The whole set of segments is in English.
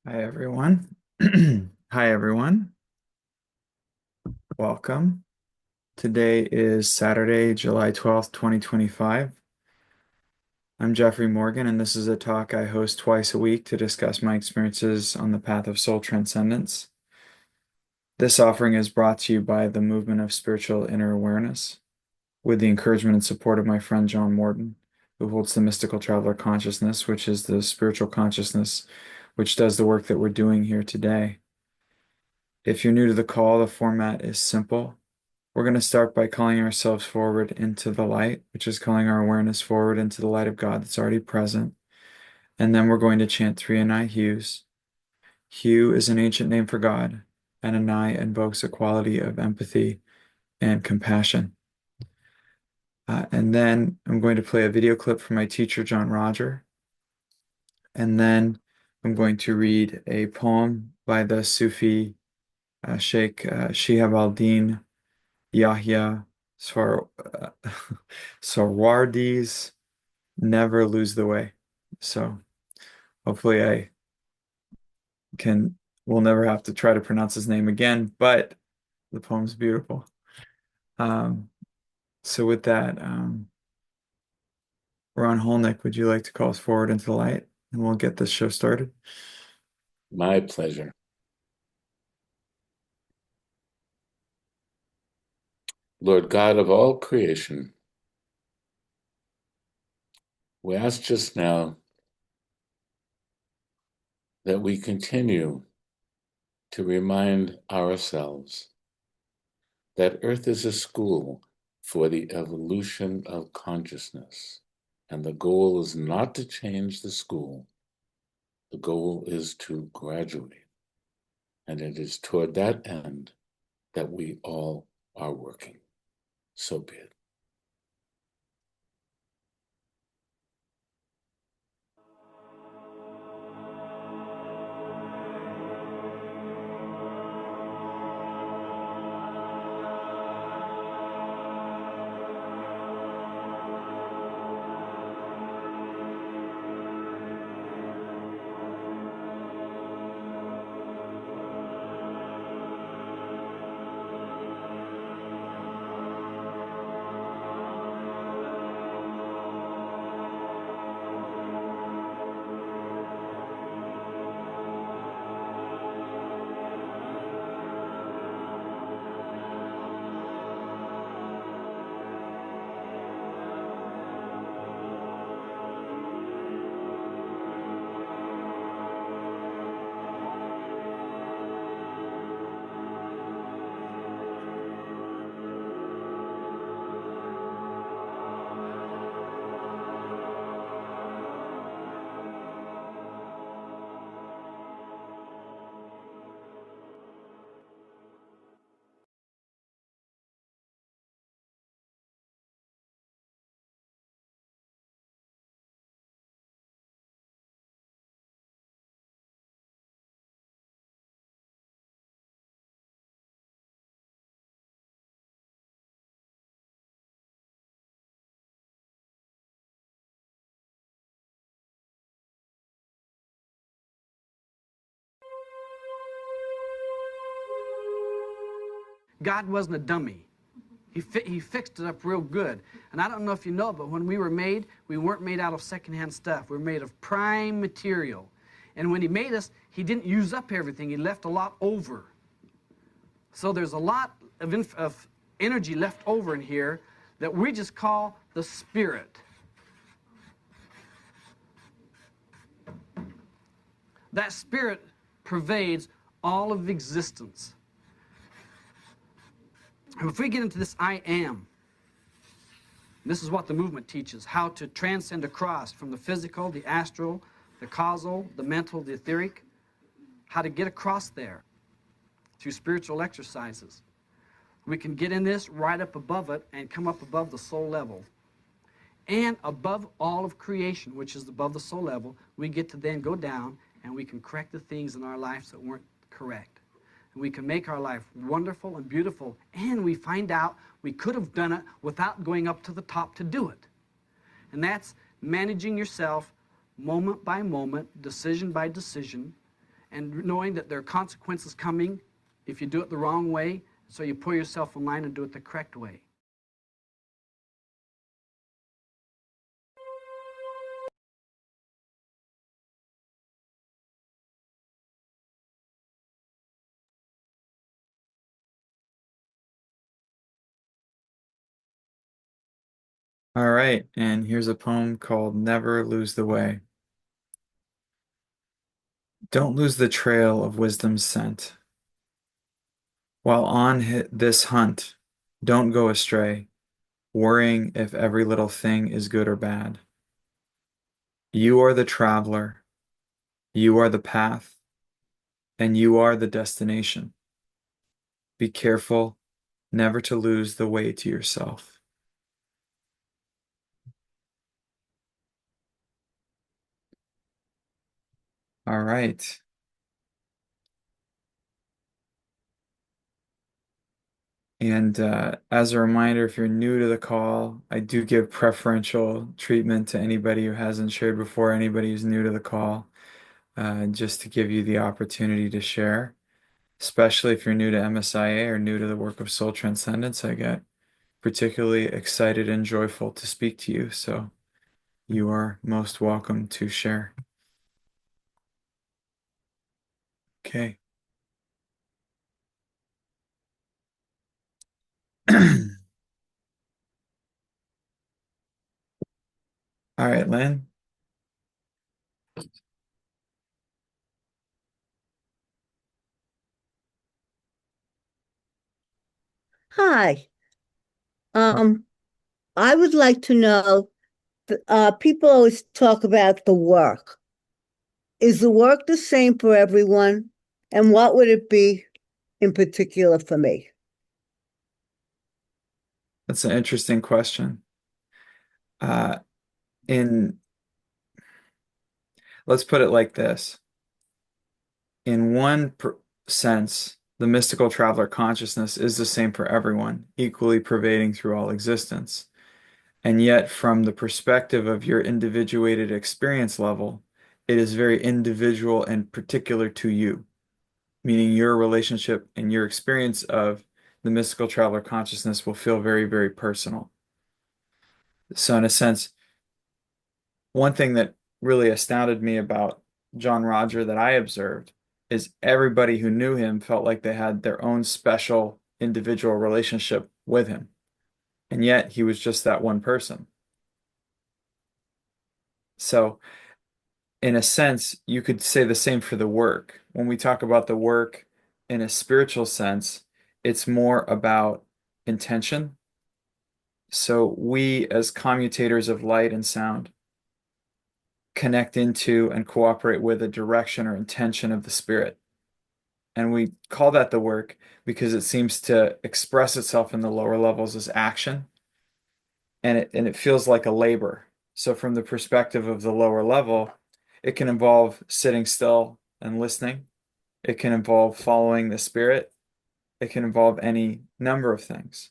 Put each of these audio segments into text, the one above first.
Hi, everyone. Hi, everyone. Welcome. Today is Saturday, July 12th, 2025. I'm Jeffrey Morgan, and this is a talk I host twice a week to discuss my experiences on the path of soul transcendence. This offering is brought to you by the Movement of Spiritual Inner Awareness, with the encouragement and support of my friend John Morton, who holds the mystical traveler consciousness, which is the spiritual consciousness which does the work that we're doing here today. If you're new to the call, the format is simple. We're going to start by calling ourselves forward into the light, which is calling our awareness forward into the light of God that's already present. And then we're going to chant three Anai hues. Hue is an ancient name for God, and Anai invokes a quality of empathy and compassion. And then I'm going to play a video clip from my teacher, John Roger. And then I'm going to read a poem by the Sufi Sheikh Shihab al-Din Yahya Sar Sarwardi's Never Lose the Way. So hopefully I will never have to try to pronounce his name again, but the poem's beautiful. Um, so with that, Ron Holnick, would you like to call us forward into the light and we'll get this show started? My pleasure. Lord God of all creation, we ask just now that we continue to remind ourselves that Earth is a school for the evolution of consciousness, and the goal is not to change the school. The goal is to graduate, and it is toward that end that we all are working. So be it. God wasn't a dummy. He fixed it up real good. And I don't know if you know, but when we were made, we weren't made out of secondhand stuff. We were made of prime material. And when he made us, he didn't use up everything. He left a lot over. So there's a lot of energy left over in here that we just call the spirit. That spirit pervades all of existence. If we get into this I am, this is what the movement teaches, how to transcend across from the physical, the astral, the causal, the mental, the etheric, how to get across there through spiritual exercises. We can get in this right up above it and come up above the soul level. And above all of creation, which is above the soul level, we get to then go down and we can correct the things in our lives that weren't correct. We can make our life wonderful and beautiful, and we find out we could have done it without going up to the top to do it. And that's managing yourself moment by moment, decision by decision, and knowing that there are consequences coming if you do it the wrong way, so you pull yourself in line and do it the correct way. All right, and here's a poem called Never Lose the Way. Don't lose the trail of wisdom's scent. While on this hunt, don't go astray, worrying if every little thing is good or bad. You are the traveler, you are the path, and you are the destination. Be careful never to lose the way to yourself. All right. And as a reminder, if you're new to the call, I do give preferential treatment to anybody who hasn't shared before, anybody who's new to the call, just to give you the opportunity to share, especially if you're new to MSIA or new to the work of Soul Transcendence. I get particularly excited and joyful to speak to you. So you are most welcome to share. Okay. All right, Lynn. Hi. Um, I would like to know, people always talk about the work. Is the work the same for everyone? And what would it be in particular for me? That's an interesting question. Uh, in Let's put it like this. In one sense, the mystical traveler consciousness is the same for everyone, equally pervading through all existence. And yet, from the perspective of your individuated experience level, it is very individual and particular to you, meaning your relationship and your experience of the mystical traveler consciousness will feel very, very personal. So, in a sense, one thing that really astounded me about John Roger that I observed is everybody who knew him felt like they had their own special individual relationship with him. And yet he was just that one person. So, in a sense, you could say the same for the work. When we talk about the work in a spiritual sense, it's more about intention. So, we as commutators of light and sound connect into and cooperate with a direction or intention of the spirit. And we call that the work because it seems to express itself in the lower levels as action, and it feels like a labor. So from the perspective of the lower level, it can involve sitting still and listening. It can involve following the spirit. It can involve any number of things.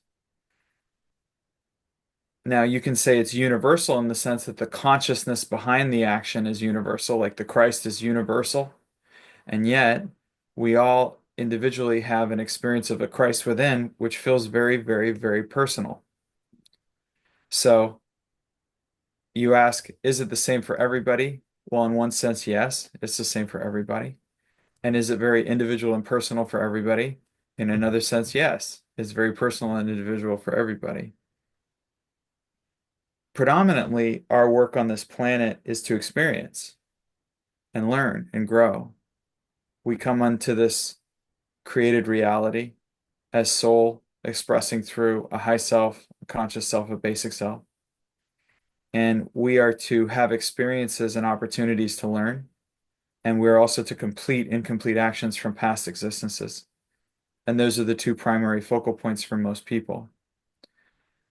Now, you can say it's universal in the sense that the consciousness behind the action is universal, like the Christ is universal. And yet, we all individually have an experience of a Christ within, which feels very, very, very personal. So you ask, is it the same for everybody? Well, in one sense, yes, it's the same for everybody. And is it very individual and personal for everybody? In another sense, yes, it's very personal and individual for everybody. Predominantly, our work on this planet is to experience and learn and grow. We come unto this created reality as soul expressing through a high self, a conscious self, a basic self. And we are to have experiences and opportunities to learn. And we're also to complete incomplete actions from past existences. And those are the two primary focal points for most people.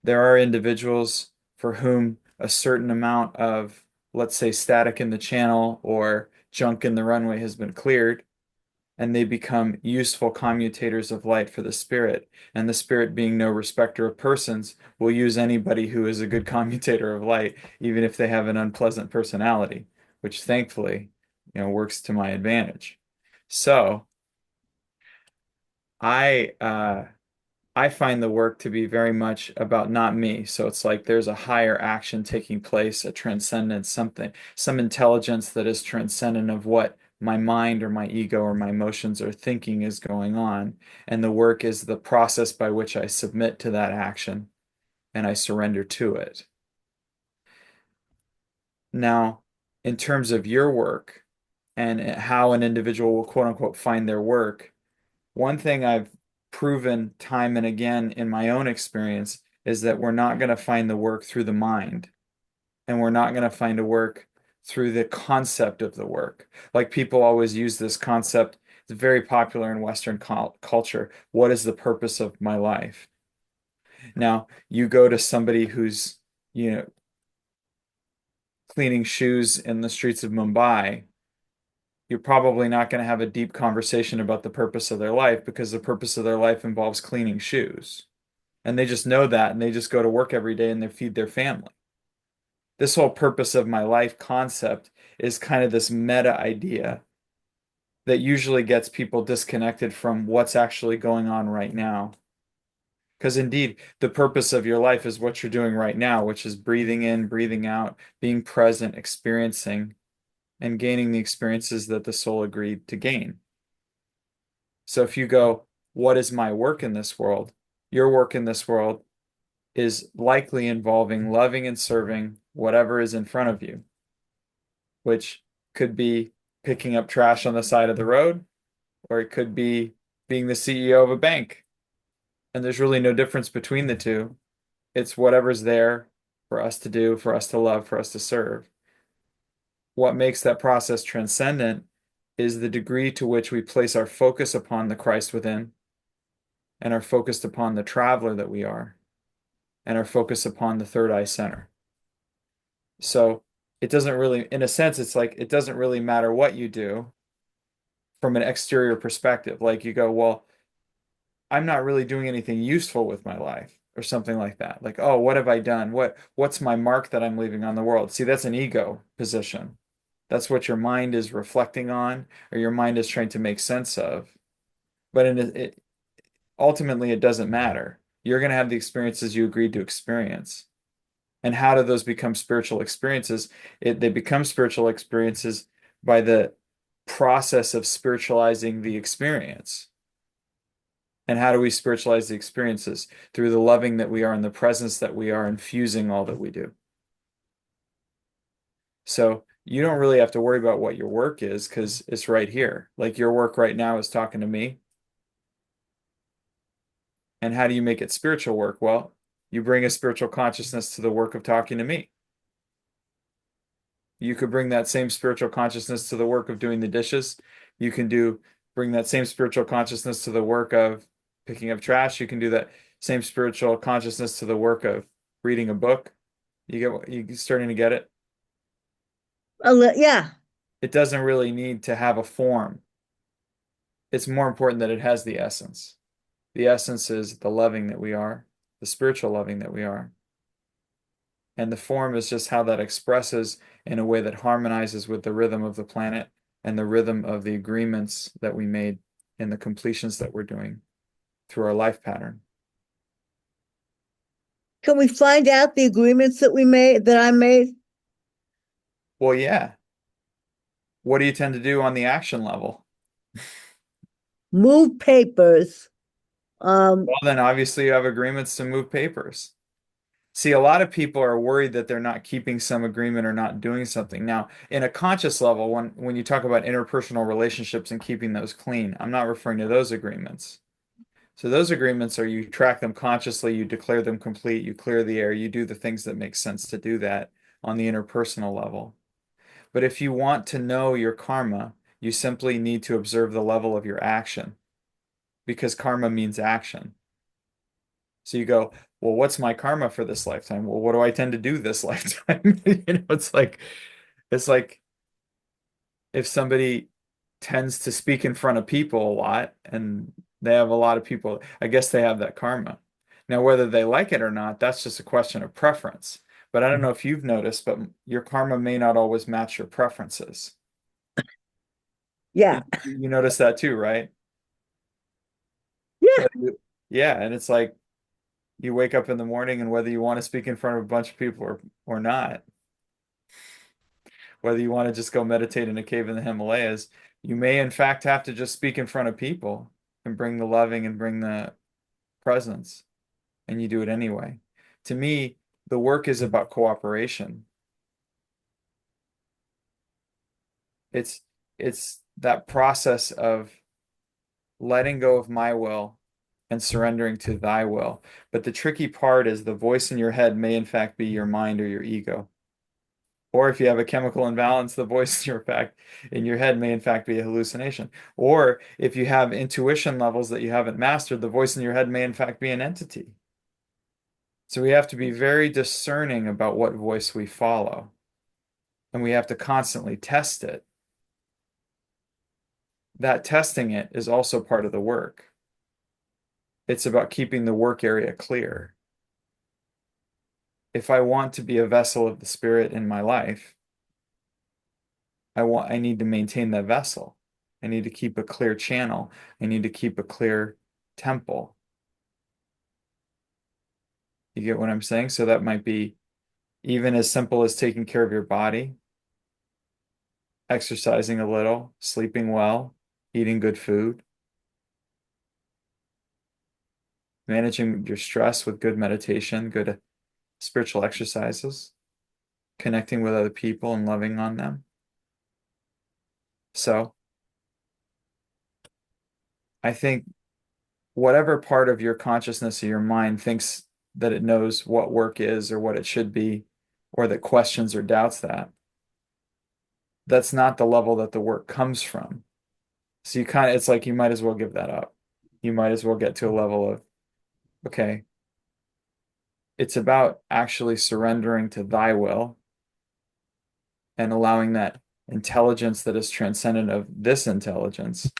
There are individuals for whom a certain amount of, let's say, static in the channel or junk in the runway has been cleared, and they become useful commutators of light for the spirit. And the spirit, being no respecter of persons, will use anybody who is a good commutator of light, even if they have an unpleasant personality, which thankfully, works to my advantage. So I I find the work to be very much about not me. So it's like there's a higher action taking place, a transcendence, something, some intelligence that is transcendent of what my mind or my ego or my emotions are thinking is going on. And the work is the process by which I submit to that action and I surrender to it. Now, in terms of your work and how an individual will quote unquote find their work, one thing I've proven time and again in my own experience is that we're not going to find the work through the mind, and we're not going to find a work through the concept of the work. Like people always use this concept, it's very popular in Western culture. What is the purpose of my life? Now, you go to somebody who's, you know, cleaning shoes in the streets of Mumbai, you're probably not going to have a deep conversation about the purpose of their life because the purpose of their life involves cleaning shoes. And they just know that and they just go to work every day and they feed their family. This whole purpose of my life concept is kind of this meta idea that usually gets people disconnected from what's actually going on right now. Because indeed, the purpose of your life is what you're doing right now, which is breathing in, breathing out, being present, experiencing, and gaining the experiences that the soul agreed to gain. So if you go, what is my work in this world? Your work in this world is likely involving loving and serving whatever is in front of you, which could be picking up trash on the side of the road, or it could be being the CEO of a bank. And there's really no difference between the two. It's whatever's there for us to do, for us to love, for us to serve. What makes that process transcendent is the degree to which we place our focus upon the Christ within and are focused upon the traveler that we are and are focused upon the third eye center. So it doesn't really, in a sense, it's like it doesn't really matter what you do from an exterior perspective. Like you go, well, I'm not really doing anything useful with my life or something like that. Like, oh, what have I done? What's my mark that I'm leaving on the world? See, that's an ego position. That's what your mind is reflecting on or your mind is trying to make sense of. But ultimately, it doesn't matter. You're going to have the experiences you agreed to experience. And how do those become spiritual experiences? They become spiritual experiences by the process of spiritualizing the experience. And how do we spiritualize the experiences? Through the loving that we are and the presence that we are infusing all that we do. So you don't really have to worry about what your work is because it's right here. Like your work right now is talking to me. And how do you make it spiritual work? Well, you bring a spiritual consciousness to the work of talking to me. You could bring that same spiritual consciousness to the work of doing the dishes. You can bring that same spiritual consciousness to the work of picking up trash. You can do that same spiritual consciousness to the work of reading a book. You starting to get it? Yeah. It doesn't really need to have a form. It's more important that it has the essence. The essence is the loving that we are, the spiritual loving that we are. And the form is just how that expresses in a way that harmonizes with the rhythm of the planet and the rhythm of the agreements that we made and the completions that we're doing through our life pattern. Can we find out the agreements that I made? Well, yeah. What do you tend to do on the action level? Move papers. Well, then obviously you have agreements to move papers. See, a lot of people are worried that they're not keeping some agreement or not doing something. Now, in a conscious level, when you talk about interpersonal relationships and keeping those clean, I'm not referring to those agreements. So those agreements are you track them consciously, you declare them complete, you clear the air, you do the things that make sense to do that on the interpersonal level. But if you want to know your karma, you simply need to observe the level of your action because karma means action. So you go, well, what's my karma for this lifetime? Well, what do I tend to do this lifetime? It's like if somebody tends to speak in front of people a lot and they have a lot of people, I guess they have that karma. Now, whether they like it or not, that's just a question of preference. But I don't know if you've noticed, but your karma may not always match your preferences. Yeah. You notice that too, right? Yeah. Yeah, and it's like you wake up in the morning and whether you want to speak in front of a bunch of people or not, whether you want to just go meditate in a cave in the Himalayas, you may in fact have to just speak in front of people and bring the loving and bring the presence, and you do it anyway. To me, the work is about cooperation. It's it's that process of letting go of my will and surrendering to thy will. But the tricky part is the voice in your head may in fact be your mind or your ego. Or if you have a chemical imbalance, the voice in your head may in fact be a hallucination. Or if you have intuition levels that you haven't mastered, the voice in your head may in fact be an entity. So we have to be very discerning about what voice we follow, and we have to constantly test it. That testing it is also part of the work. It's about keeping the work area clear. If I want to be a vessel of the spirit in my life, I need to maintain that vessel. I need to keep a clear channel. I need to keep a clear temple. You get what I'm saying? So that might be even as simple as taking care of your body, exercising a little, sleeping well, eating good food, managing your stress with good meditation, good spiritual exercises, connecting with other people and loving on them. So I think whatever part of your consciousness or your mind thinks that it knows what work is or what it should be, or that questions or doubts that, that's not the level that the work comes from. So it's like you might as well give that up. You might as well get to a level of, okay, it's about actually surrendering to thy will and allowing that intelligence that is transcendent of this intelligence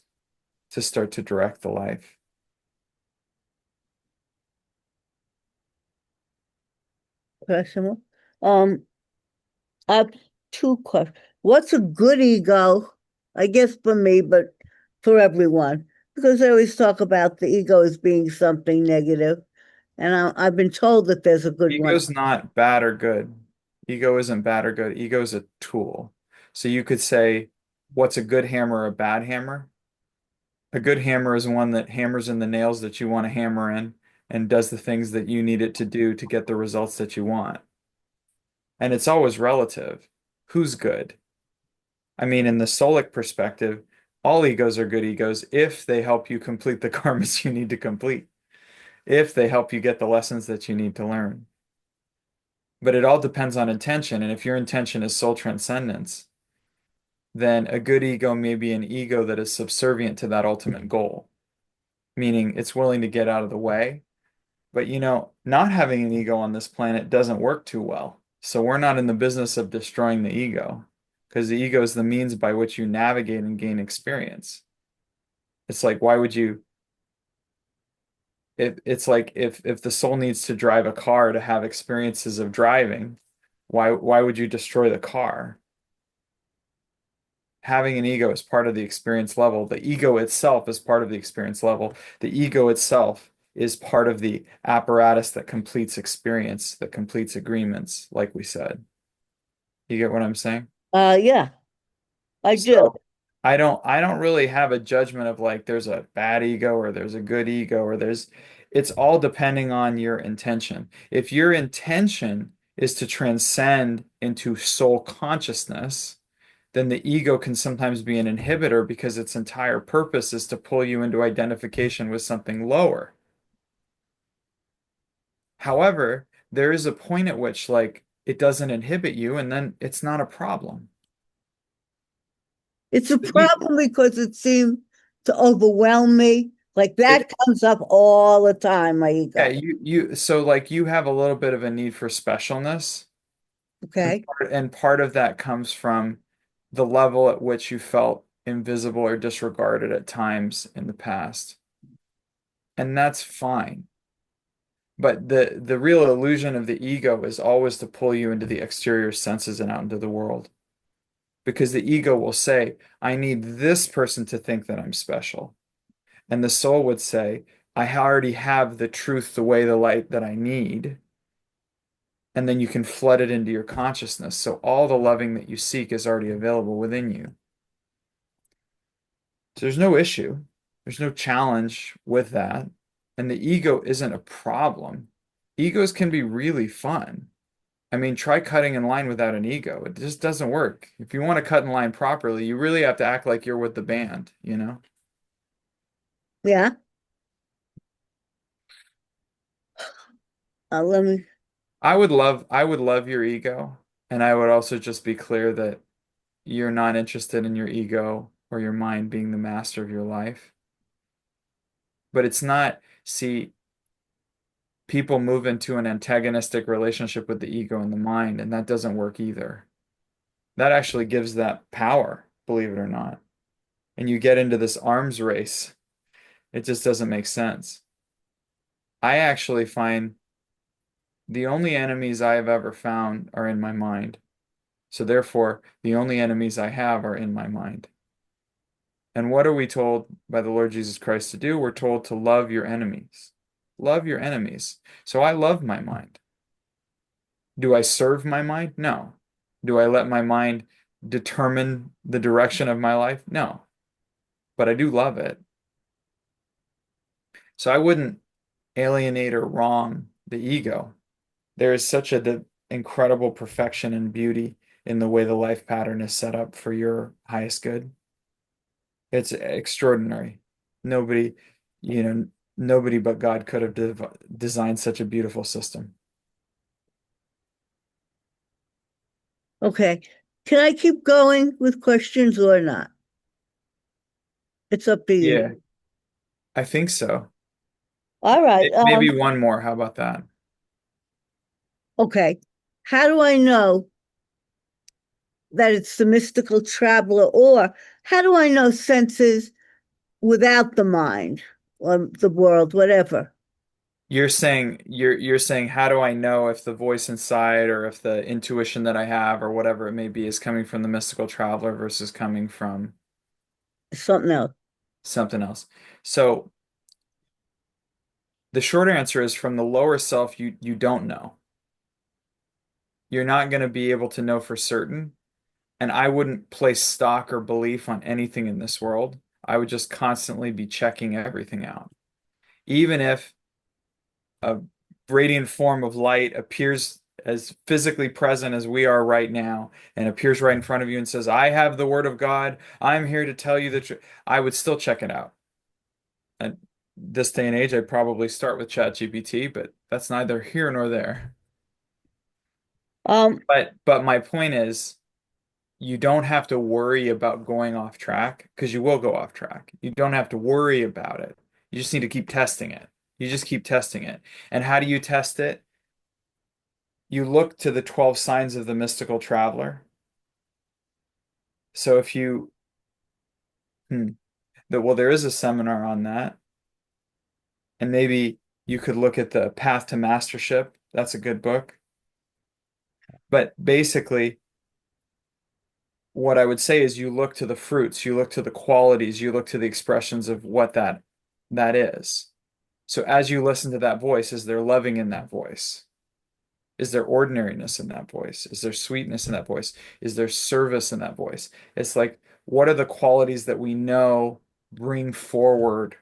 to start to direct the life. Personal. Um, I have two questions. What's a good ego? I guess for me, but for everyone, because they always talk about the ego as being something negative, and I've been told that there's a good one. Ego's not bad or good. Ego isn't bad or good. Ego is a tool. So you could say, what's a good hammer or a bad hammer? A good hammer is one that hammers in the nails that you want to hammer in and does the things that you need it to do to get the results that you want. And it's always relative. Who's good? I mean, in the soulic perspective, all egos are good egos if they help you complete the karmas you need to complete, if they help you get the lessons that you need to learn. But it all depends on intention. And if your intention is soul transcendence, then a good ego may be an ego that is subservient to that ultimate goal, meaning it's willing to get out of the way. But not having an ego on this planet doesn't work too well. So we're not in the business of destroying the ego because the ego is the means by which you navigate and gain experience. It's like, why would you? It's like if the soul needs to drive a car to have experiences of driving, why would you destroy the car? Having an ego is part of the experience level. The ego itself is part of the experience level. The ego itself is part of the apparatus that completes experience, that completes agreements, like we said. You get what I'm saying? Yeah, I do. So I don't really have a judgment of like there's a bad ego or there's a good ego or it's all depending on your intention. If your intention is to transcend into soul consciousness, then the ego can sometimes be an inhibitor because its entire purpose is to pull you into identification with something lower. However, there is a point at which like it doesn't inhibit you and then it's not a problem. It's a The e- problem because it seems to overwhelm me. Like It, that comes up all the time, my yeah, ego. so like you have a little bit of a need for specialness, and Okay. part of that comes from the level at which you felt invisible or disregarded at times in the past. And that's fine. But the real illusion of the ego is always to pull you into the exterior senses and out into the world. because the ego will say, I need this person to think that I'm special. And the soul would say, I already have the truth, the way, the light that I need. And then you can flood it into your consciousness. So all the loving that you seek is already available within you. So there's no issue. There's no challenge with that. And the ego isn't a problem. Egos can be really fun. I mean, try cutting in line without an ego. It just doesn't work. If you want to cut in line properly, you really have to act like you're with the band, you know? Yeah. Let me. I would love your ego. And I would also just be clear that you're not interested in your ego or your mind being the master of your life. But it's not, see, people move into an antagonistic relationship with the ego and the mind, and that doesn't work either. That actually gives that power, believe it or not. And you get into this arms race. It just doesn't make sense. I actually find the only enemies I have ever found are in my mind. So therefore, the only enemies I have are in my mind. And what are we told by the Lord Jesus Christ to do? We're told to love your enemies. Love your enemies. So I love my mind. Do I serve my mind? No. Do I let my mind determine the direction of my life? No. But I do love it. So I wouldn't alienate or wrong the ego. There is such a incredible perfection and beauty in the way the life pattern is set up for your highest good. It's extraordinary. Nobody, you know, nobody but God could have designed such a beautiful system. Okay. Can I keep going with questions or not? It's up to you. Yeah, I think so. All right. Maybe one more. How about that? Okay. How do I know that it's the mystical traveler, or how do I know senses without the mind or the world, whatever? You're saying how do I know if the voice inside or if the intuition that I have or whatever it may be is coming from the mystical traveler versus coming from Something else. something else. So the short answer is from the lower self, you don't know. You're not going to be able to know for certain. And I wouldn't place stock or belief on anything in this world. I would just constantly be checking everything out. Even if a radiant form of light appears as physically present as we are right now and appears right in front of you and says, I have the word of God, I'm here to tell you the truth, I would still check it out. And this day and age, I'd probably start with ChatGPT, but that's neither here nor there. Um, But my point is, you don't have to worry about going off track because you will go off track. You don't have to worry about it. You just need to keep testing it. You just keep testing it. And how do you test it? You look to the 12 signs of the mystical traveler. So if you, hmm, well, there is a seminar on that. And maybe you could look at the Path to Mastership. That's a good book. But basically, what I would say is you look to the fruits, you look to the qualities, you look to the expressions of what that is. So as you listen to that voice, is there loving in that voice? Is there ordinariness in that voice? Is there sweetness in that voice? Is there service in that voice? It's like, what are the qualities that we know bring forward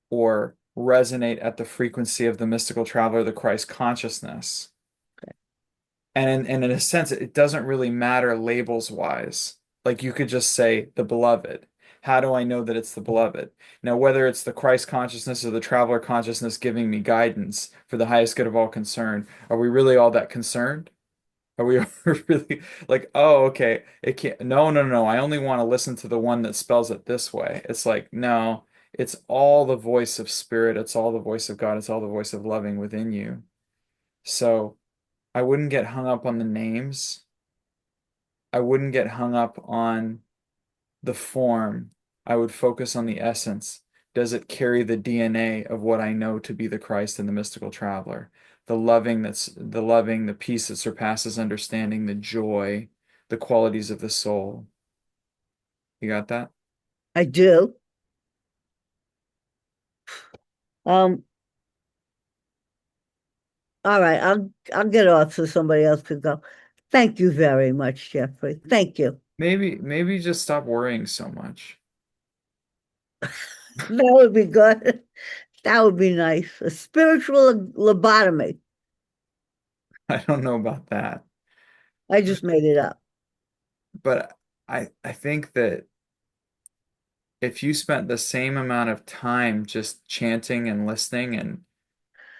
or resonate at the frequency of the mystical traveler, the Christ consciousness? And in a sense, it doesn't really matter labels wise. Like you could just say the beloved. How do I know that it's the beloved? Now, whether it's the Christ consciousness or the traveler consciousness giving me guidance for the highest good of all concerned, are we really all that concerned? Are we really like, oh, okay, it can't, no, no, no, I only want to listen to the one that spells it this way. It's like, no, it's all the voice of spirit, it's all the voice of God, it's all the voice of loving within you. So, I wouldn't get hung up on the names. I wouldn't get hung up on the form. I would focus on the essence. Does it carry the DNA of what I know to be the Christ and the mystical traveler? The loving, the peace that surpasses understanding, the joy, the qualities of the soul. You got that? I do. Um, all right, I'll get off so somebody else could go. Thank you very much, Jeffrey. Thank you. Maybe just stop worrying so much. That would be good. That would be nice. A spiritual lobotomy. I don't know about that. I just made it up. But I think that if you spent the same amount of time just chanting and listening and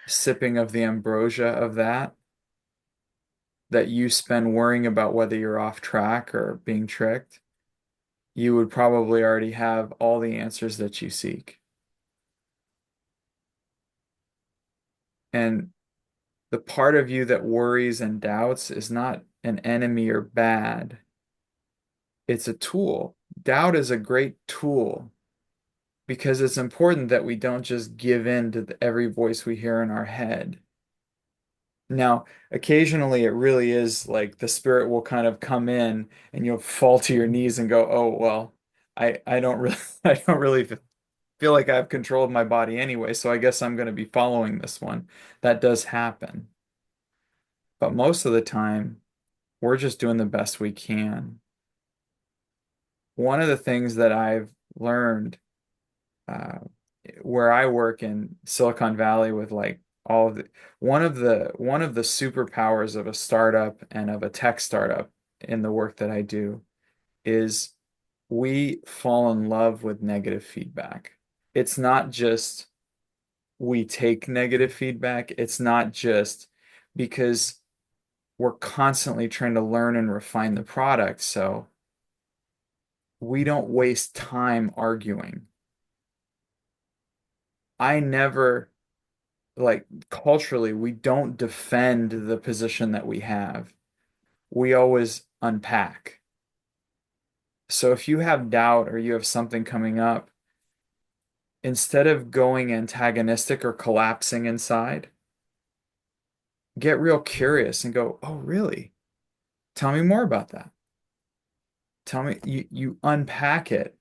sipping of the ambrosia of that you spend worrying about whether you're off track or being tricked, you would probably already have all the answers that you seek. And the part of you that worries and doubts is not an enemy or bad. It's a tool. Doubt is a great tool because it's important that we don't just give in to every voice we hear in our head. Now, occasionally it really is like the spirit will kind of come in and you'll fall to your knees and go, "Oh, well, I don't really I don't really feel like I have control of my body anyway, so I guess I'm going to be following this one." That does happen. But most of the time, we're just doing the best we can. One of the things that I've learned uh, where I work in Silicon Valley with like all of the one of the superpowers of a startup and of a tech startup in the work that I do is we fall in love with negative feedback. It's not just we take negative feedback. It's not just because we're constantly trying to learn and refine the product. So we don't waste time arguing. I never, like, culturally, we don't defend the position that we have. We always unpack. So if you have doubt or you have something coming up, instead of going antagonistic or collapsing inside, get real curious and go, "Oh, really? Tell me more about that." Tell me, you unpack it.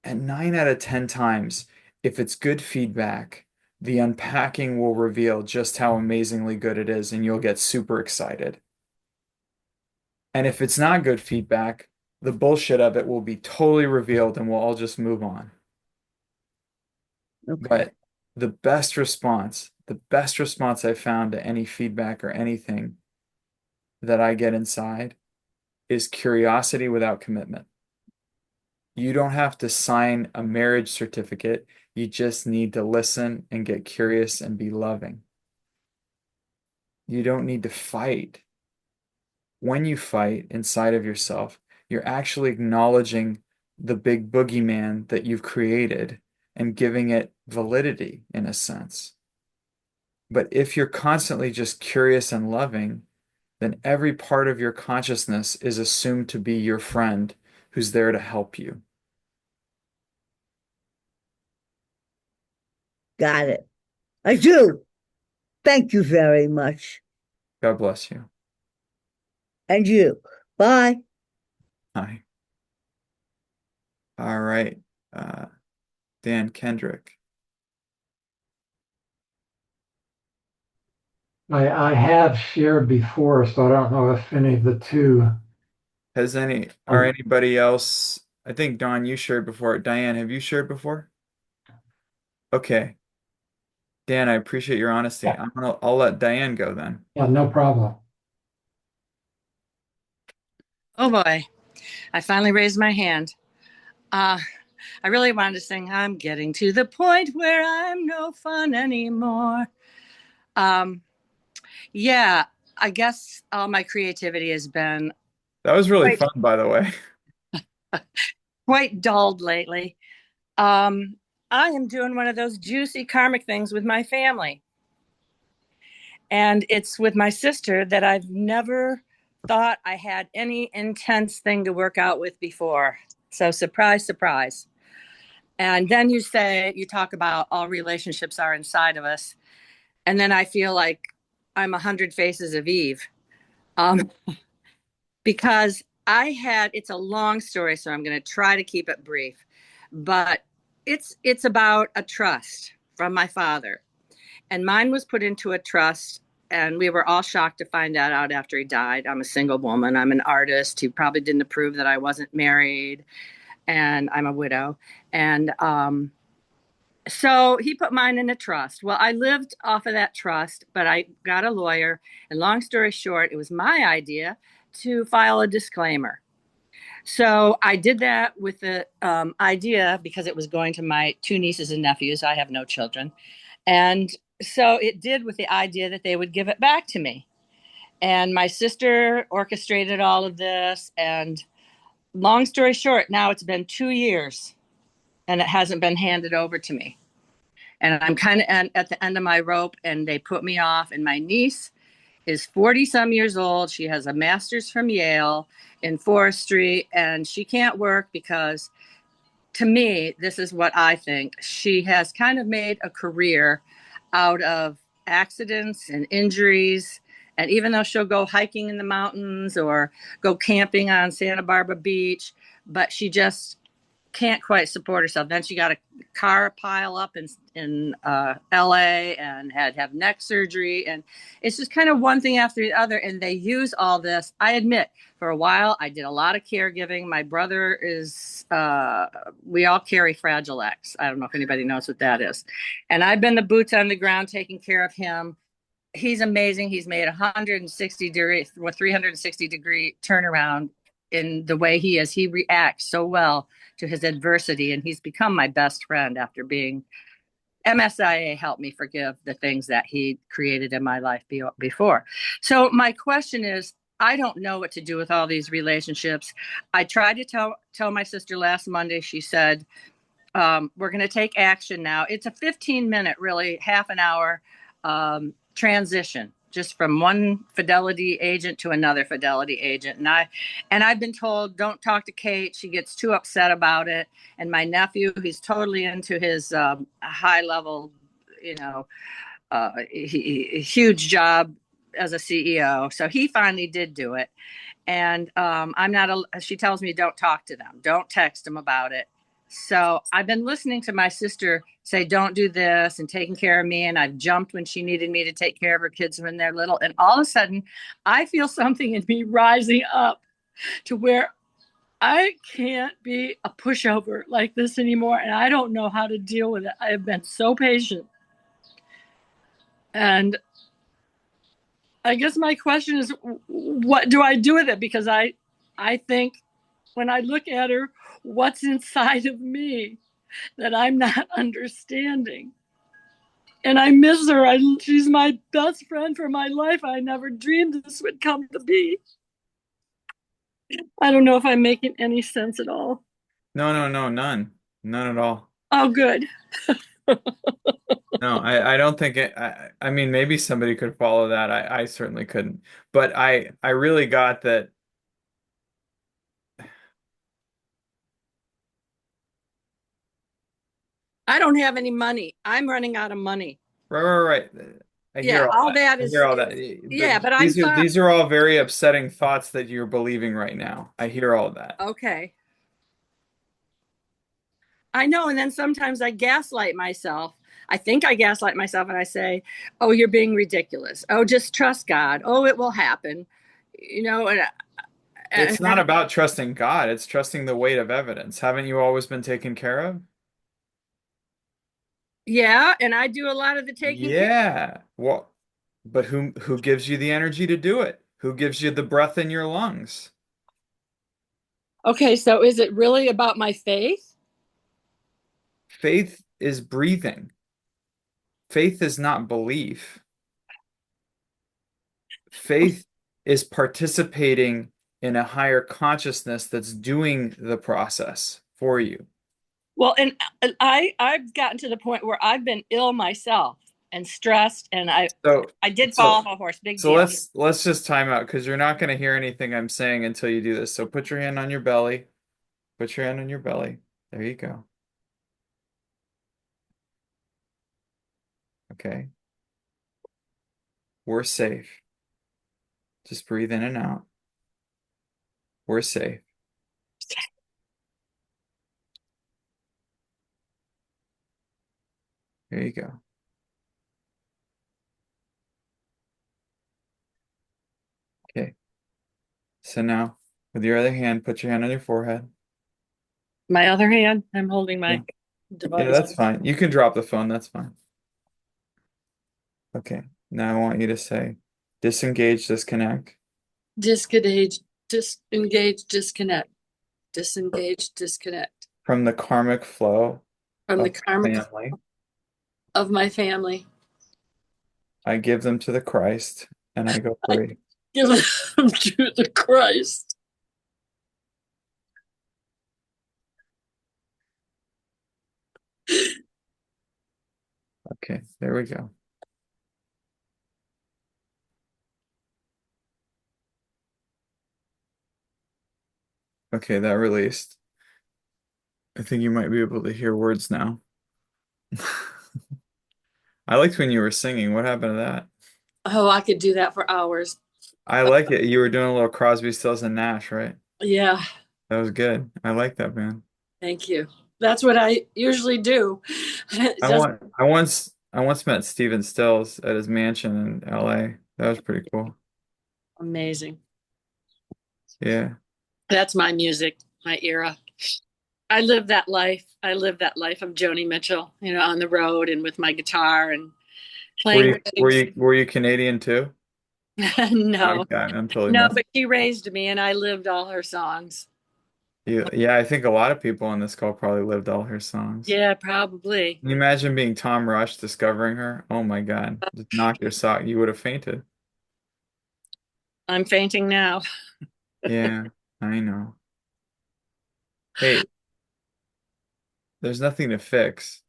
And 9 out of 10 times, if it's good feedback, the unpacking will reveal just how amazingly good it is, and you'll get super excited. And if it's not good feedback, the bullshit of it will be totally revealed and we'll all just move on. Okay. But the best response I found to any feedback or anything that I get inside is curiosity without commitment. You don't have to sign a marriage certificate. You just need to listen and get curious and be loving. You don't need to fight. When you fight inside of yourself, you're actually acknowledging the big boogeyman that you've created and giving it validity in a sense. But if you're constantly just curious and loving, then every part of your consciousness is assumed to be your friend who's there to help you. Got it. I do. Thank you very much. God bless you. And you. Bye. Hi. All right. Uh, Dan Kendrick. I have shared before, so I don't know if any of the two. Are anybody else? I think Don, you shared before. Diane, have you shared before? Okay. Dan, I appreciate your honesty. Yeah, I'll let Diane go then. yeah, no problem. Oh boy, I finally raised my hand. Uh, I really wanted to sing I'm getting to the point where I'm no fun anymore. Um, yeah, I guess all my creativity has been That was really quite, fun, by the way. quite dulled lately. Um, I am doing one of those juicy karmic things with my family. And it's with my sister that I've never thought I had any intense thing to work out with before. So, surprise, surprise. And then you talk about all relationships are inside of us. And then I feel like I'm 100 faces of Eve. Um, because it's a long story, so I'm going to try to keep it brief, but it's about a trust from my father, and mine was put into a trust, and we were all shocked to find that out after he died. I'm a single woman. I'm an artist. He probably didn't approve that I wasn't married, and I'm a widow. And so he put mine in a trust. Well, I lived off of that trust, but I got a lawyer. And long story short, it was my idea to file a disclaimer. So I did that with the idea because it was going to my two nieces and nephews. I have no children. And so it did with the idea that they would give it back to me. And my sister orchestrated all of this. And long story short, now it's been 2 years and it hasn't been handed over to me. And I'm kind of at the end of my rope, and they put me off. And my niece is 40 some years old. She has a master's from Yale in forestry, and she can't work because, to me, this is what I think. She has kind of made a career out of accidents and injuries. And even though she'll go hiking in the mountains or go camping on Santa Barbara Beach, but she just can't quite support herself. Then she got a car pile up in LA and had to have neck surgery, and it's just kind of one thing after the other. And they use all this. I admit, for a while, I did a lot of caregiving. My brother is. We all carry Fragile X. I don't know if anybody knows what that is, and I've been the boots on the ground taking care of him. He's amazing. He's made 360-degree turnaround in the way he is. He reacts so well to his adversity, and he's become my best friend after being MSIA helped me forgive the things that he created in my life before. So my question is, I don't know what to do with all these relationships. I tried to tell my sister last Monday. She said, we're going to take action now. It's a 15-minute, really half an hour transition, just from one fidelity agent to another fidelity agent. And I've been told, don't talk to Kate. She gets too upset about it. And my nephew, he's totally into his high level, you know, huge job as a CEO. So he finally did do it. And I'm not she tells me, don't talk to them, don't text them about it. So I've been listening to my sister say, don't do this, and taking care of me. And I've jumped when she needed me to take care of her kids when they're little. And all of a sudden, I feel something in me rising up to where I can't be a pushover like this anymore. And I don't know how to deal with it. I have been so patient. And I guess my question is, what do I do with it? Because I think when I look at her, what's inside of me that I'm not understanding. And I miss her. She's my best friend for my life. I never dreamed this would come to be. I don't know if I'm making any sense at all. No, no, no, none. None at all. Oh, good. No, I don't think it, I mean, maybe somebody could follow that. I certainly couldn't. But I really got that. I don't have any money. I'm running out of money. Right, right, right. I hear Yeah, all all that. that I hear all that. yeah, But but I'm fine. these are all very upsetting thoughts that you're believing right now. I hear all that. Okay. I know. And then sometimes I gaslight myself. I think I gaslight myself and I say, oh, you're being ridiculous. Oh, just trust God. Oh, it will happen. You know, It's and not about trusting God, it's trusting the weight of evidence. Haven't you always been taken care of? yeah, and I do a lot of the taking care. Yeah. Well, but who gives you the energy to do it? Who gives you the breath in your lungs? Okay, so is it really about my faith? Faith is breathing. Faith is not belief. Faith is participating in a higher consciousness that's doing the process for you. Well, and I've gotten to the point where I've been ill myself and stressed, and So I did fall so off a horse, big so deal. let's just time out because you're not going to hear anything I'm saying until you do this. So put your hand on your belly. Put your hand on your belly. There you go. Okay. We're safe. Just breathe in and out. We're safe. There you go. Okay. So now, with your other hand, put your hand on your forehead. My other hand, I'm holding Yeah, my yeah, device. that's fine. You can drop the phone. That's fine. Okay. Now I want you to say disengage, disconnect Disengage, disengage, disconnect. Disengage, disconnect from the karmic flow from the of karmic family. of my family. I give them to the Christ and I go I free. give them to the Christ. Okay, there we go. Okay, that released. I think you might be able to hear words now. I liked when you were singing. What happened to that? Oh, I could do that for hours. I like it. You were doing a little Crosby, Stills, and Nash, right? Yeah, That was good. I like that, man. thank you. That's what I usually do. Just I once met Steven Stills at his mansion in LA. That was pretty cool. amazing. Yeah. That's my music, my era. I live that life. I live that life of Joni Mitchell, on the road and with my guitar and playing weddings. Were you Canadian too? No, Okay, I'm totally no, messing. but she raised me and I lived all her songs. Yeah, I think a lot of people on this call probably lived all her songs. Yeah, probably. Can you imagine being Tom Rush discovering her? Oh my God. Just knock your sock. You would have fainted. I'm fainting now. Yeah, I know. Hey, there's nothing to fix.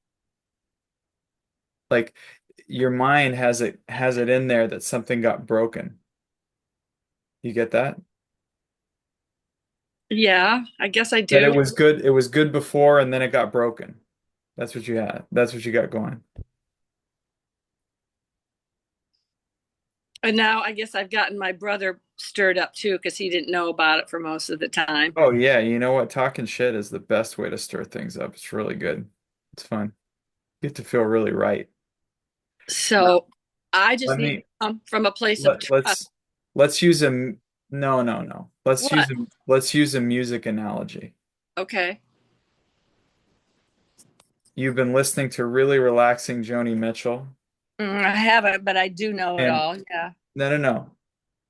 Like your mind has it in there that something got broken. You get that? Yeah, I guess I That do. it was good before and then it got broken. That's what you had. That's what you got going. And now I guess I've gotten my brother stirred up too because he didn't know about it for most of the time. Oh yeah, you know what? Talking shit is the best way to stir things up. It's really good. It's fun. You get to feel really right. Now, So I just let need to me come from a place of let, trust. let's let's use no. What? Let's use a music analogy. Okay. You've been listening to really relaxing Joni Mitchell, I haven't, but I do know it and all. Yeah. no.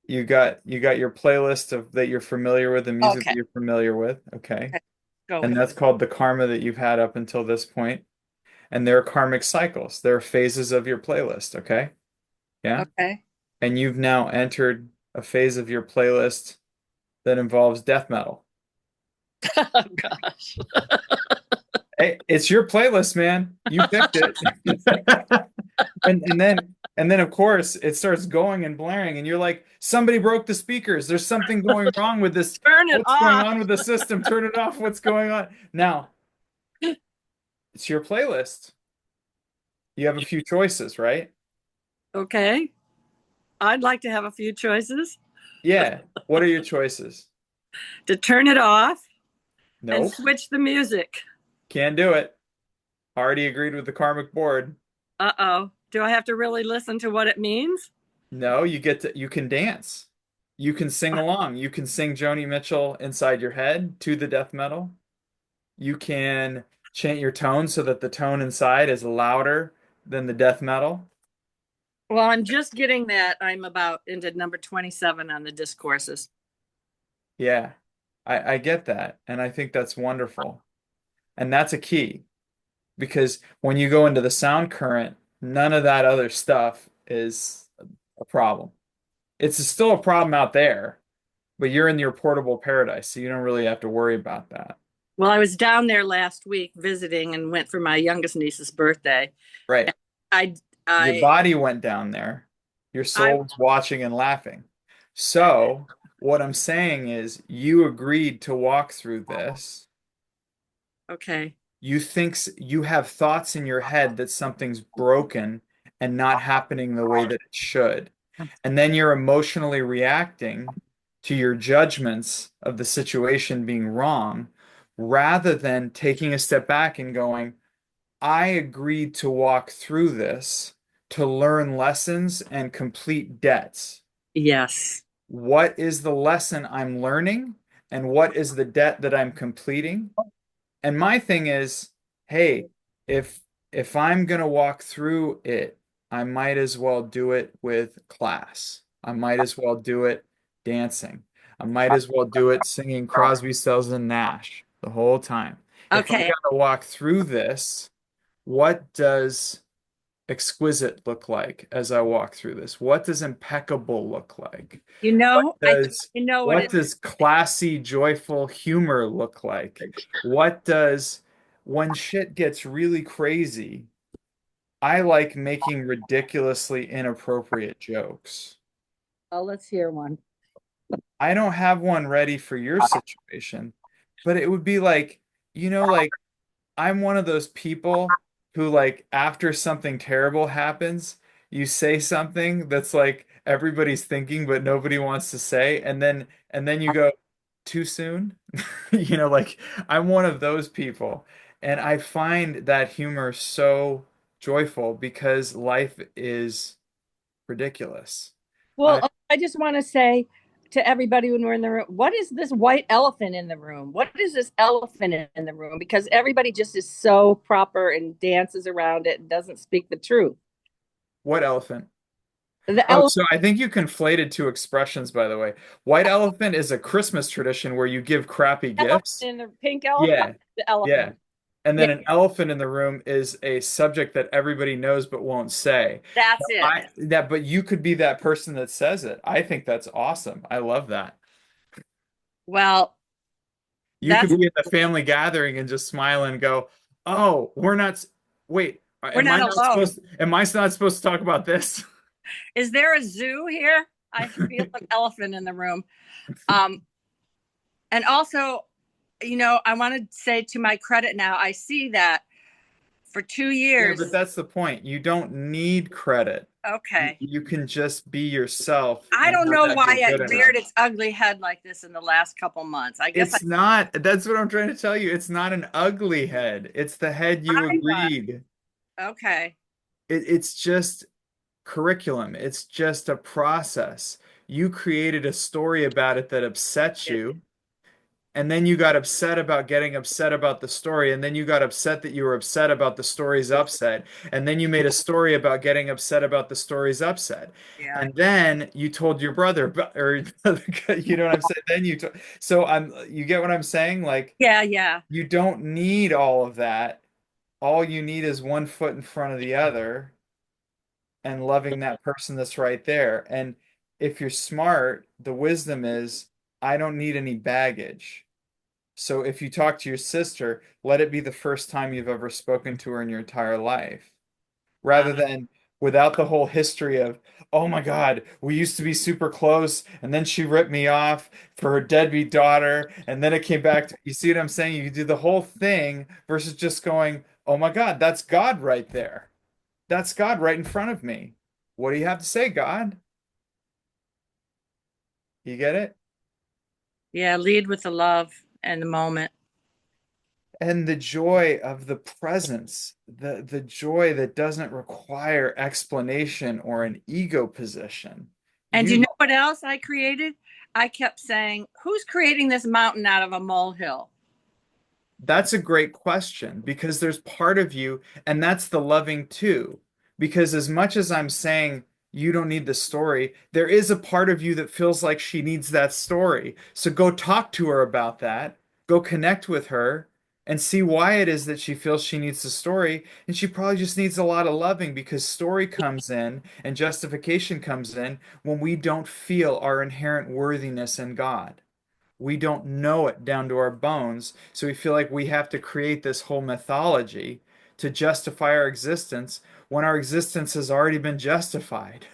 You got your playlist of that you're familiar with, the music that Okay. you're familiar with, okay? Okay. Go And ahead. that's called the karma that you've had up until this point. And there are karmic cycles. There are phases of your playlist, okay? Yeah? Okay. And you've now entered a phase of your playlist that involves death metal. Oh gosh. Hey, it's your playlist, man. You picked it. And then of course it starts going and blaring and you're like, somebody broke the speakers. There's something going wrong with this. Turn it What's going off. on with the system? Turn it off. What's going on? Now, it's your playlist. You have a few choices, right? Okay. I'd like to have a few choices Yeah. What are your choices? to turn it off and Nope. switch the music. Can't do it. Already agreed with the karmic board. Uh-oh. Do I have to really listen to what it means? No, you can dance. You can sing along. You can sing Joni Mitchell inside your head to the death metal. You can chant your tone so that the tone inside is louder than the death metal. Well, I'm just getting that. I'm about into number 27 on the discourses. Yeah, I get that. And I think that's wonderful. And that's a key because when you go into the sound current, none of that other stuff is a problem. It's still a problem out there, but you're in your portable paradise, so you don't really have to worry about that. Well, I was down there last week visiting and went for my youngest niece's birthday. Right. I Your I body went down there. Your I soul was watching and laughing. So, what I'm saying is, you agreed to walk through this. okay. You have thoughts in your head that something's broken and not happening the way that it should. And then you're emotionally reacting to your judgments of the situation being wrong, rather than taking a step back and going, I agreed to walk through this to learn lessons and complete debts. Yes. What is the lesson I'm learning? And what is the debt that I'm completing? And my thing is, hey, if if I'm gonna walk through it, I might as well do it with class. I might as well do it dancing. I might as well do it singing Crosby, Stills, and Nash the whole time. If I Okay. gotta walk through this, what does exquisite look like as I walk through this? What does impeccable look like? What I think does I know what what it does classy, joyful humor look like? What does when shit gets really crazy, I like making ridiculously inappropriate jokes. Oh, let's hear one. I don't have one ready for your situation, but it would be like, like I'm one of those people who, like, after something terrible happens, you say something that's like everybody's thinking but nobody wants to say, and then you go, too soon. Like, I'm one of those people, and I find that humor so joyful because life is ridiculous. Well, I I just want to say to everybody when we're in the room, what is this white elephant in the room? What is this elephant in the room? Because everybody just is so proper and dances around it and doesn't speak the truth. What elephant? The Oh, elephant, so I think you conflated two expressions, by the way. White elephant is a Christmas tradition where you give crappy gifts. in the pink elephant, Yeah, the elephant. yeah. And Yeah, then an elephant in the room is a subject that everybody knows but won't say. that's it. But you could be that person that says it. I think that's awesome. I love that. Well, You could that's be at the family gathering and just smile and go, "Oh, wait, we're not alone. am I not supposed to talk about this?" Is there a zoo here? I feel an elephant in the room. Um, and also, I want to say to my credit now, I see that for two Yeah, but years. that's the point. You don't need credit. Okay. You can just be yourself I and don't have know that why be it good enough. reared its ugly head like this in the last couple months. I guess It's not, that's what I'm trying to tell you. It's not an ugly head. It's the head you I was. agreed. Okay. It's just curriculum. It's just a process. You created a story about it that upset you. And then you got upset about getting upset about the story. And then you got upset that you were upset about the story's upset. And then you made a story about getting upset about the story's upset. Yeah. And then you told your brother, or you know what I'm saying? So you get what I'm saying? Like, Yeah. Yeah. you don't need all of that. All you need is one foot in front of the other and loving that person that's right there. And if you're smart, the wisdom is, I don't need any baggage. So if you talk to your sister, let it be the first time you've ever spoken to her in your entire life, rather than without the whole history of, oh my God, we used to be super close, and then she ripped me off for her deadbeat daughter, and then it came back to, you see what I'm saying? You do the whole thing versus just going, oh my God, that's God right there. That's God right in front of me. What do you have to say, God? You get it? Yeah. Lead with the love and the moment. And the joy of the presence, the joy that doesn't require explanation or an ego position. And You you know what else I created? I kept saying, who's creating this mountain out of a molehill? That's a great question because there's part of you, and that's the loving too. Because as much as I'm saying you don't need the story, there is a part of you that feels like she needs that story. So go talk to her about that. Go connect with her and see why it is that she feels she needs the story. And she probably just needs a lot of loving because story comes in and justification comes in when we don't feel our inherent worthiness in God. We don't know it down to our bones, so we feel like we have to create this whole mythology to justify our existence when our existence has already been justified.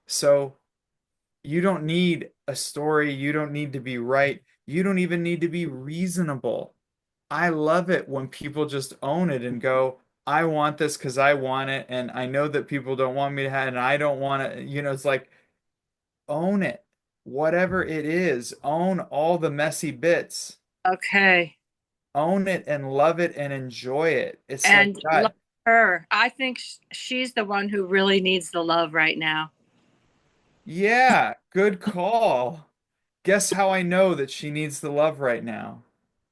So you don't need a story, you don't need to be right, you don't even need to be reasonable. I love it when people just own it and go, I want this because I want it, and I know that people don't want me to have it, and I don't want it. It's like, Own it. Whatever it is, own all the messy bits. Okay. Own it and love it and enjoy it. It's like, And love God, her. I think she's the one who really needs the love right now yeah, good call. Guess how I know that she needs the love right now?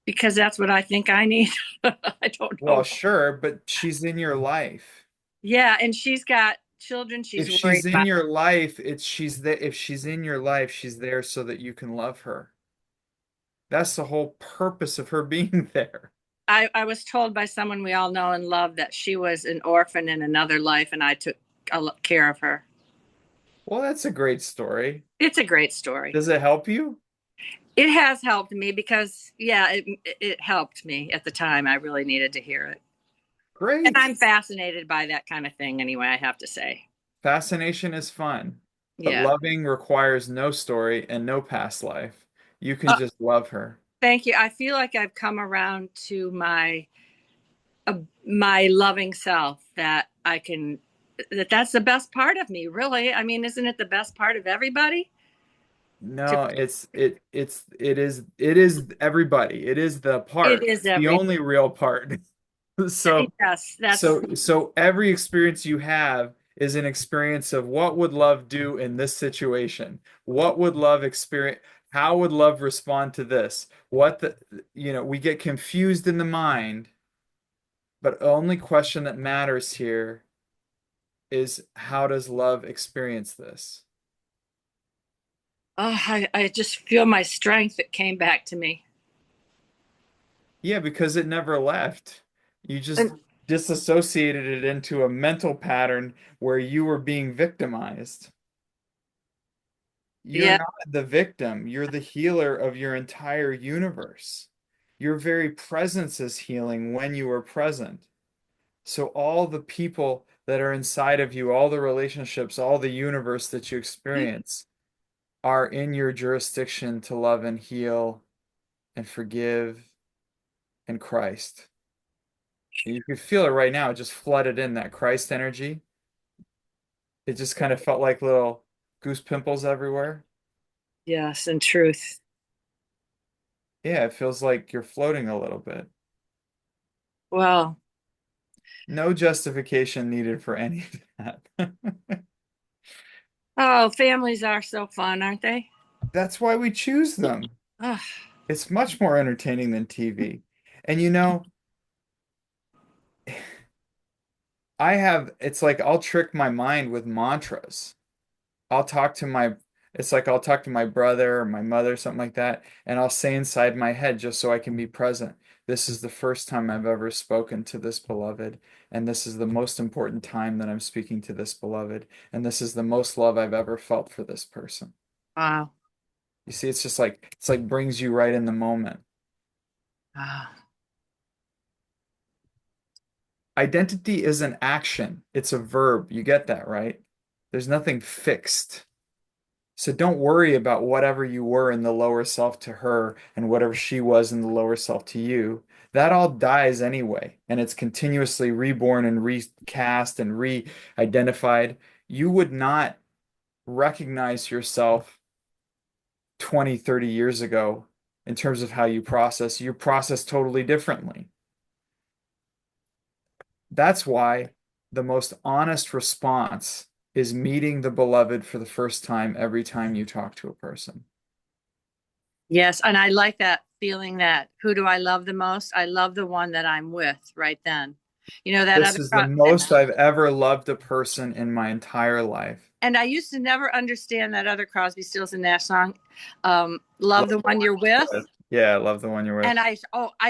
because that's what I think I need. I don't Well, know. sure, but she's in your life. Yeah, and she's got children If she's worried she's in about. your life, it's she's there. If she's in your life, she's there so that you can love her. That's the whole purpose of her being there. I was told by someone we all know and love that she was an orphan in another life, and I took care of her. Well, that's a great story. It's a great story. Does it help you? It has helped me because, yeah, it helped me at the time. I really needed to hear it. And Great. I'm fascinated by that kind of thing anyway, I have to say. Fascination is fun, but Yeah. loving requires no story and no past life. You can Uh, just love her. Thank you. I feel like I've come around to my loving self that I can that's the best part of me, really. I mean, isn't it the best part of everybody? To No, it is everybody. It is the It part. is It's the every only real part. So yes, that's so every experience you have is an experience of what would love do in this situation? What would love experience? How would love respond to this? We get confused in the mind, but the only question that matters here is how does love experience this? I just feel my strength that came back to me. Yeah, because it never left. You just And disassociated it into a mental pattern where you were being victimized. You're yeah, not the victim. You're the healer of your entire universe. Your very presence is healing when you are present. So all the people that are inside of you, all the relationships, all the universe that you experience are in your jurisdiction to love and heal and forgive and Christ. And you can feel it right now. It just flooded in that Christ energy. It just kind of felt like little goose pimples everywhere. yes, and truth. Yeah, it feels like you're floating a little bit. Well, No justification needed for any of that. oh, families are so fun, aren't they? That's why we choose them. Oh, It's much more entertaining than TV. And it's like I'll trick my mind with mantras. I'll talk to my, it's like I'll talk to my brother or my mother, something like that, and I'll say inside my head just so I can be present. This is the first time I've ever spoken to this beloved, and this is the most important time that I'm speaking to this beloved, and this is the most love I've ever felt for this person. wow. You see, it's like brings you right in the moment. Wow. Identity is an action. It's a verb. You get that, right? There's nothing fixed. So don't worry about whatever you were in the lower self to her and whatever she was in the lower self to you. That all dies anyway, and it's continuously reborn and recast and re-identified. You would not recognize yourself 20, 30 years ago in terms of how you process. You process totally differently. That's why the most honest response is meeting the beloved for the first time every time you talk to a person. Yes, and I like that feeling that who do I love the most? I love the one that I'm with right then. You know, that This other is the most I've ever loved a person in my entire life. and I used to never understand that other Crosby, Stills and Nash song, "Love the One You're With." Yeah, I love the one you're with. And I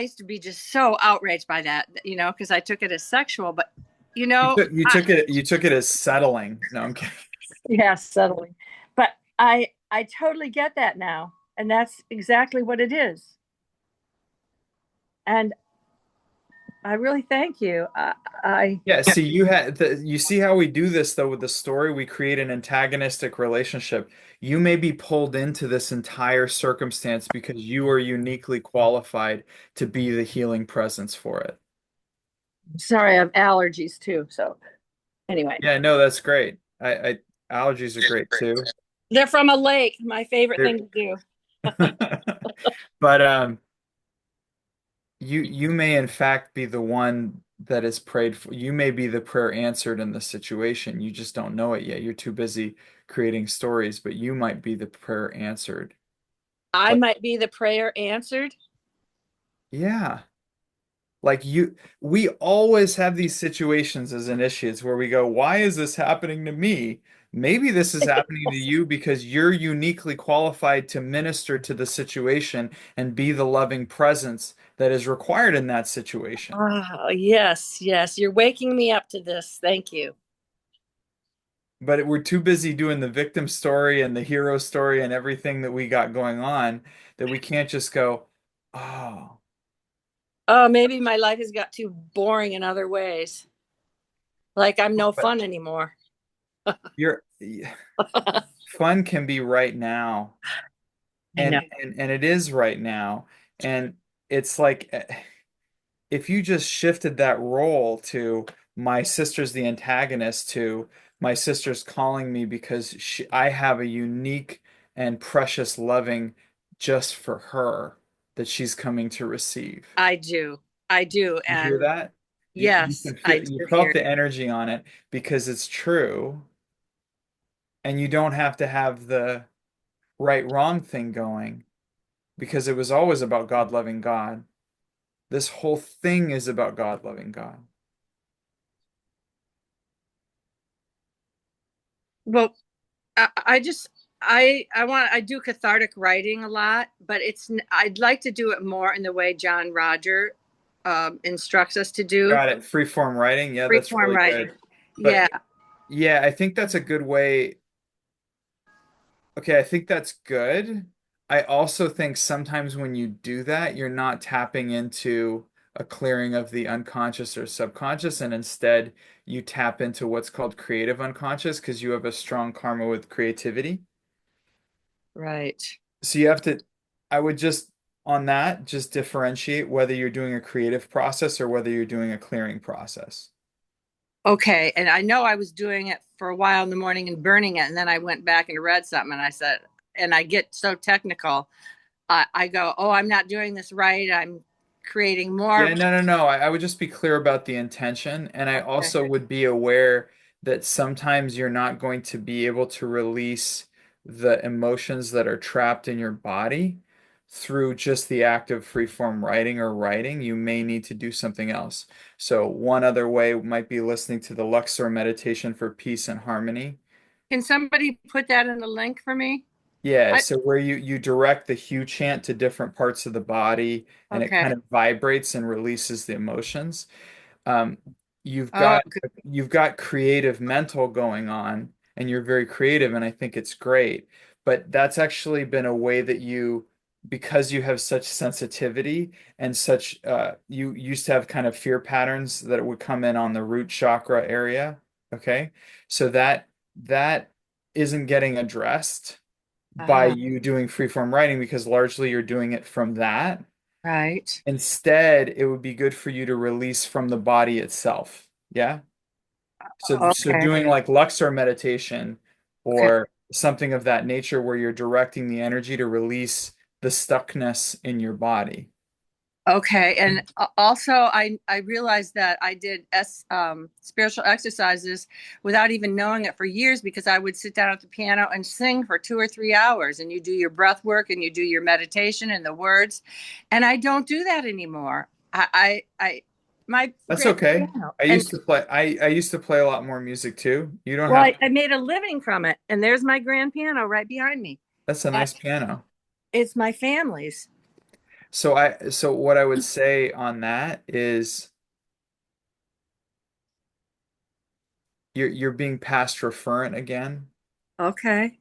used to be just so outraged by that, you know, because I took it as sexual. But you know, You took it as settling. No, I'm kidding. yeah, subtly. But I totally get that now, and that's exactly what it is. And I really thank you. I Yeah, see, you see how we do this though with the story, we create an antagonistic relationship. You may be pulled into this entire circumstance because you are uniquely qualified to be the healing presence for it. sorry, I have allergies too. So anyway, Yeah, no, that's great. I allergies are great too. They're from a lake. My favorite thing They're- to do. But you may in fact be the one that is prayed for. You may be the prayer answered in the situation. You just don't know it yet. You're too busy creating stories, but you might be the prayer answered. I Like, might be the prayer answered. yeah. Like we always have these situations as initiates where we go, why is this happening to me? Maybe this is happening to you because you're uniquely qualified to minister to the situation and be the loving presence that is required in that situation. Oh, yes, yes. You're waking me up to this. Thank you. But we're too busy doing the victim story and the hero story and everything that we got going on that we can't just go, oh, Oh, maybe my life has got too boring in other ways. Like I'm no but fun anymore. you're fun can be right now. I know. And it is right now. And it's like if you just shifted that role to my sister's the antagonist to my sister's calling me because I have a unique and precious loving just for her that she's coming to receive. I do. I do. You hear And that? You yes, can I feel, you do felt hear. the energy on it because it's true, and you don't have to have the right wrong thing going because it was always about God loving God. This whole thing is about God loving God. Well, I just I do cathartic writing a lot, but I'd like to do it more in the way John Roger instructs us to do. Got it. Freeform writing. Yeah, that's Freeform really writing. good. But Yeah. yeah, I think that's a good way. Okay, I think that's good. I also think sometimes when you do that, you're not tapping into a clearing of the unconscious or subconscious, and instead you tap into what's called creative unconscious because you have a strong karma with creativity. Right. So you have to, I would just on that, just differentiate whether you're doing a creative process or whether you're doing a clearing process. Okay. And I know I was doing it for a while in the morning and burning it, and then I went back and read something, and I said, and I get so technical. I go, oh, I'm not doing this right. I'm creating more. Yeah, no, no, no. I would just be clear about the intention. And I Okay. also would be aware that sometimes you're not going to be able to release the emotions that are trapped in your body through just the act of free-form writing or writing. You may need to do something else. So one other way might be listening to the Luxor meditation for peace and harmony. Can somebody put that in the link for me? Yeah, I so where you direct the hue chant to different parts of the body and it kind okay. of vibrates and releases the emotions. Um, you've Oh, got you've got creative mental going on and you're very creative and I think it's great. But that's actually been a way that you because you have such sensitivity and such you used to have kind of fear patterns that would come in on the root chakra area, okay? So that isn't getting addressed by ah, you doing freeform writing because largely you're doing it from that. right. Instead, it would be good for you to release from the body itself. Yeah. So Okay. doing like Luxor meditation Okay. or something of that nature where you're directing the energy to release the stuckness in your body. Okay. And also, I realized that I did spiritual exercises without even knowing it for years because I would sit down at the piano and sing for 2 or 3 hours, and you do your breath work and you do your meditation and the words, and I don't do that anymore. My That's grand okay. piano, I and used to play I used to play a lot more music too. You don't well, have I made a living from it, and there's my grand piano right behind me. that's a Uh, nice piano. It's my family's. So what I would say on that is you're being past referent again. Okay.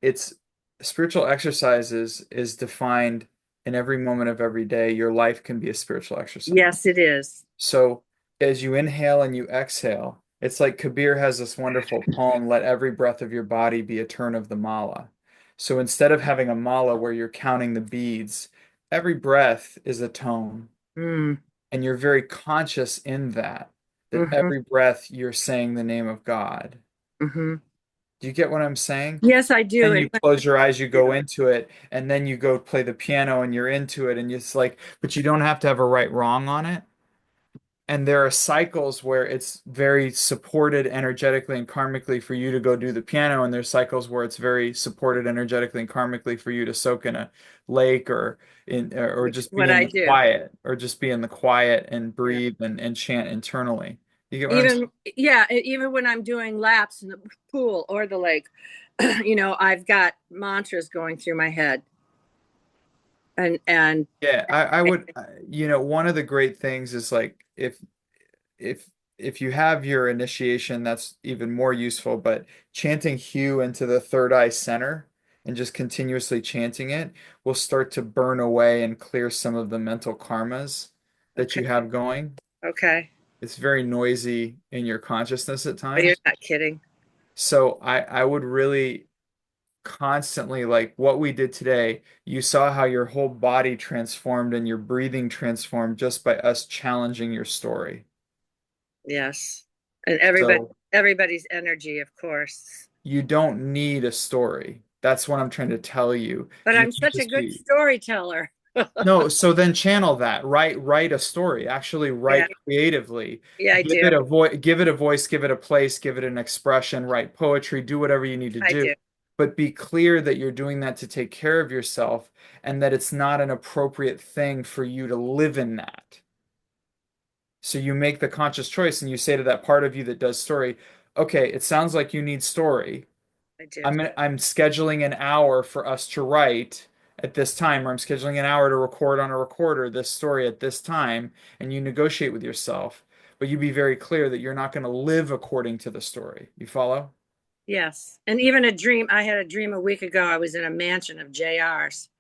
It's spiritual exercises is defined in every moment of every day. Your life can be a spiritual exercise. Yes, it is. So as you inhale and you exhale, it's like Kabir has this wonderful poem, let every breath of your body be a turn of the mala. So instead of having a mala where you're counting the beads, every breath is a tone. Mm, And you're very conscious in that hmm every breath you're saying the name of God. hmm Do you get what I'm saying? Yes, I do. And you close your eyes, you go into it, and then you go play the piano and you're into it, and it's like, but you don't have to have a right wrong on it. And there are cycles where it's very supported energetically and karmically for you to go do the piano, and there's cycles where it's very supported energetically and karmically for you to soak in a lake or Which just be what in I the do. quiet or just be in the quiet and Yeah. breathe and chant internally. You get what I'm saying? Even yeah, even when I'm doing laps in the pool or the lake, I've got mantras going through my head. And Yeah, I would, one of the great things is like if if you have your initiation, that's even more useful. But chanting Hue into the third eye center and just continuously chanting it will start to burn away and clear some of the mental karmas that okay, you have going. okay. It's very noisy in your consciousness at But you're times. not kidding. So I would really constantly, like what we did today, you saw how your whole body transformed and your breathing transformed just by us challenging your story. Yes. And So everybody's energy, of course. you don't need a story. That's what I'm trying to tell you. But You I'm need such to a good see. storyteller. No, so then channel that. Write a story. Actually Yeah, write creatively. yeah, I Give do. it a give it a voice, give it a place, give it an expression, write poetry, do whatever you need to I do. do. But be clear that you're doing that to take care of yourself and that it's not an appropriate thing for you to live in that. So you make the conscious choice and you say to that part of you that does story, okay, it sounds like you need story. I do. I'm scheduling an hour for us to write at this time, or I'm scheduling an hour to record on a recorder this story at this time, and you negotiate with yourself. But you be very clear that you're not going to live according to the story. You follow? Yes. And even a dream, I had a dream a week ago. I was in a mansion of JR's,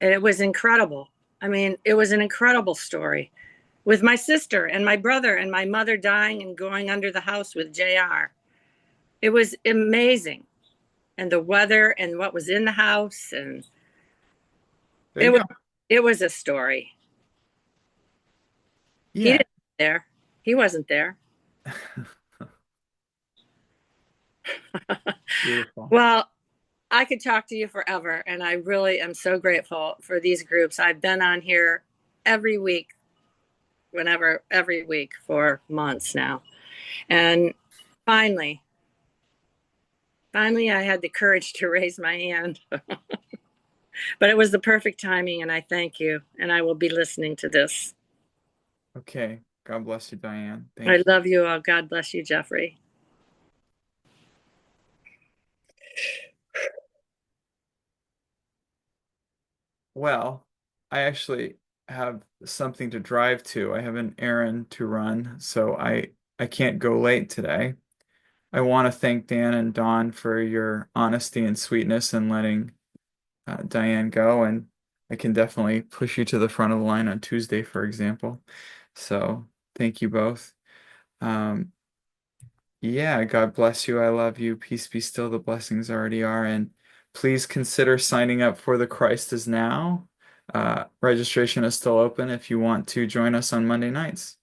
and it was incredible. I mean, it was an incredible story with my sister and my brother and my mother dying and going under the house with JR. It was amazing. And the weather and what was in the house, and There it you was go. it was a story. He Yeah. didn't there. He wasn't there. Beautiful. Well, I could talk to you forever, and I really am so grateful for these groups. I've been on here every week, every week for months now. And finally, finally, I had the courage to raise my hand. But it was the perfect timing, and I thank you. And I will be listening to this. Okay. God bless you, Diane. I Thank you. love you all. God bless you, Jeffrey. Well, I actually have something to drive to. I have an errand to run, so I can't go late today. I want to thank Dan and Dawn for your honesty and sweetness and letting Diane go. And I can definitely push you to the front of the line on Tuesday, for example. So thank you both. Um, yeah, God bless you. I love you. Peace be still. The blessings already are. And please consider signing up for the Christ is Now. Registration is still open if you want to join us on Monday nights.